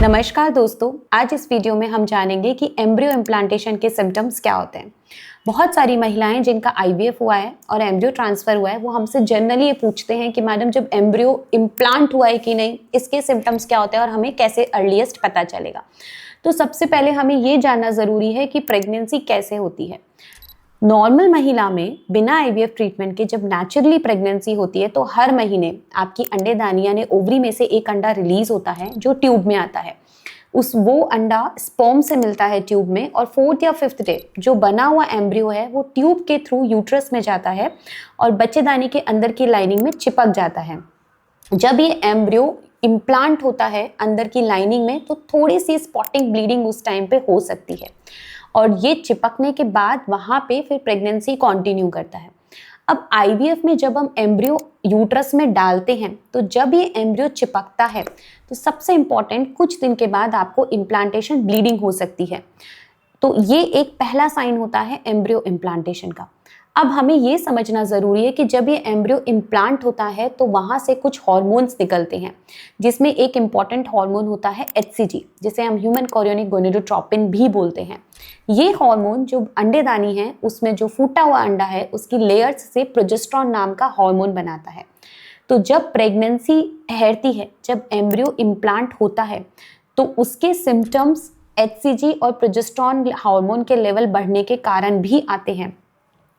नमस्कार दोस्तों, आज इस वीडियो में हम जानेंगे कि एम्ब्रियो इम्प्लांटेशन के सिम्टम्स क्या होते हैं। बहुत सारी महिलाएं जिनका आईवीएफ हुआ है और एम्ब्रियो ट्रांसफर हुआ है वो हमसे जनरली ये पूछते हैं कि मैडम जब एम्ब्रियो इम्प्लांट हुआ है कि नहीं, इसके सिम्टम्स क्या होते हैं और हमें कैसे अर्लीस्ट पता चलेगा। तो सबसे पहले हमें ये जानना ज़रूरी है कि प्रेगनेंसी कैसे होती है। नॉर्मल महिला में बिना आईवीएफ ट्रीटमेंट के जब नेचुरली प्रेगनेंसी होती है तो हर महीने आपकी अंडेदानी यानी ओवरी में से एक अंडा रिलीज होता है जो ट्यूब में आता है। वो अंडा स्पर्म से मिलता है ट्यूब में और 4th या 5th डे जो बना हुआ एम्ब्रियो है वो ट्यूब के थ्रू यूट्रस में जाता है और बच्चेदानी के अंदर की लाइनिंग में चिपक जाता है। जब ये एम्ब्रियो इम्प्लांट होता है अंदर की लाइनिंग में तो थोड़ी सी स्पॉटिंग ब्लीडिंग उस टाइम पे हो सकती है और ये चिपकने के बाद वहाँ पे फिर प्रेगनेंसी कंटिन्यू करता है। अब आईवीएफ में जब हम एम्ब्रियो यूट्रस में डालते हैं तो जब ये एम्ब्रियो चिपकता है तो सबसे इम्पॉर्टेंट कुछ दिन के बाद आपको इम्प्लांटेशन ब्लीडिंग हो सकती है। तो ये एक पहला साइन होता है एम्ब्रियो इम्प्लांटेशन का। अब हमें ये समझना ज़रूरी है कि जब ये एम्ब्रियो इम्प्लांट होता है तो वहाँ से कुछ हार्मोन्स निकलते हैं जिसमें एक इम्पॉर्टेंट हार्मोन होता है HCG जिसे हम ह्यूमन कोरियोनिक गोनेडोट्रोपिन भी बोलते हैं। ये हार्मोन जो अंडेदानी है उसमें जो फूटा हुआ अंडा है उसकी लेयर्स से प्रोजेस्टेरॉन नाम का हार्मोन बनाता है। तो जब प्रेगनेंसी ठहरती है, जब एम्ब्रियो इम्प्लांट होता है तो उसके सिम्टम्स HCG और प्रोजेस्टेरॉन हार्मोन के लेवल बढ़ने के कारण भी आते हैं।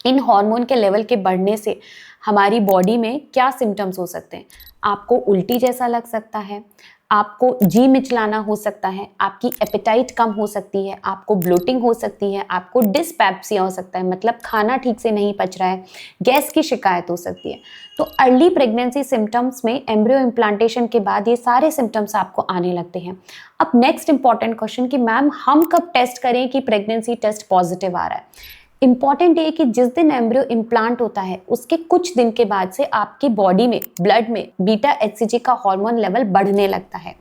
इन हार्मोन के लेवल के बढ़ने से हमारी बॉडी में क्या सिम्टम्स हो सकते हैं? आपको उल्टी जैसा लग सकता है, आपको जी मिचलाना हो सकता है, आपकी एपेटाइट कम हो सकती है, आपको ब्लोटिंग हो सकती है, आपको डिस्पेप्सिया हो सकता है, मतलब खाना ठीक से नहीं पच रहा है, गैस की शिकायत हो सकती है। तो अर्ली प्रेगनेंसी सिम्टम्स में एम्ब्रियो इम्प्लांटेशन के बाद ये सारे सिम्टम्स आपको आने लगते हैं। अब नेक्स्ट इंपॉर्टेंट क्वेश्चन कि मैम हम कब टेस्ट करें कि प्रेगनेंसी टेस्ट पॉजिटिव आ रहा है? इंपॉर्टेंट ये कि जिस दिन एम्ब्रियो इम्प्लांट होता है उसके कुछ दिन के बाद से आपकी बॉडी में ब्लड में बीटा HCG का हार्मोन लेवल बढ़ने लगता है।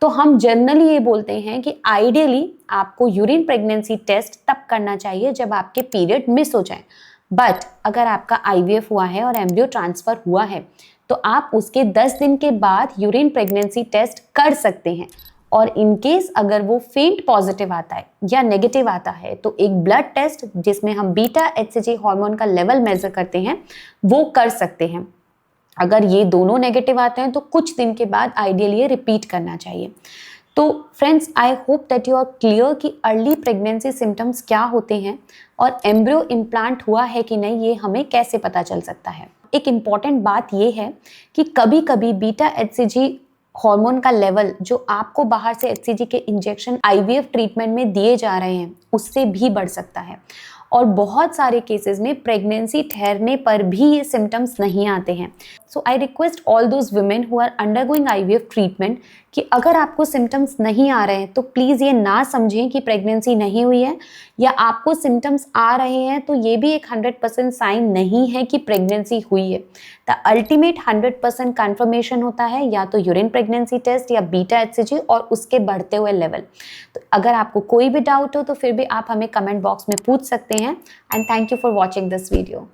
तो हम जनरली ये बोलते हैं कि आइडियली आपको यूरिन प्रेगनेंसी टेस्ट तब करना चाहिए जब आपके पीरियड मिस हो जाए। बट अगर आपका आईवीएफ हुआ है और एम्ब्रियो ट्रांसफर हुआ है तो आप उसके 10 दिन के बाद यूरिन प्रेगनेंसी टेस्ट कर सकते हैं और इन केस अगर वो फेंट पॉजिटिव आता है या नेगेटिव आता है तो एक ब्लड टेस्ट जिसमें हम बीटा HCG हार्मोन का लेवल मेजर करते हैं वो कर सकते हैं। अगर ये दोनों नेगेटिव आते हैं तो कुछ दिन के बाद आइडियली ये रिपीट करना चाहिए। तो friends, I hope that you are clear कि अर्ली प्रेगनेंसी सिम्टम्स क्या होते हैं और एम्ब्रियो इम्प्लांट हुआ है कि नहीं ये हमें कैसे पता चल सकता है। एक इम्पॉर्टेंट बात ये है कि कभी कभी बीटा HCG हार्मोन का लेवल जो आपको बाहर से HCG के इंजेक्शन आईवीएफ ट्रीटमेंट में दिए जा रहे हैं उससे भी बढ़ सकता है और बहुत सारे केसेस में प्रेगनेंसी ठहरने पर भी ये सिम्टम्स नहीं आते हैं। So I request all those women who are undergoing IVF treatment कि अगर आपको सिम्टम्स नहीं आ रहे हैं तो प्लीज़ ये ना समझें कि प्रेगनेंसी नहीं हुई है, या आपको सिम्टम्स आ रहे हैं तो ये भी एक 100% साइन नहीं है कि प्रेगनेंसी हुई है। द अल्टीमेट 100% कन्फर्मेशन होता है या तो यूरिन प्रेगनेंसी टेस्ट या बीटा HCG और उसके बढ़ते हुए लेवल। तो अगर आपको कोई भी डाउट हो तो फिर भी आप हमें कमेंट बॉक्स में पूछ सकते हैं। And thank you for watching this video.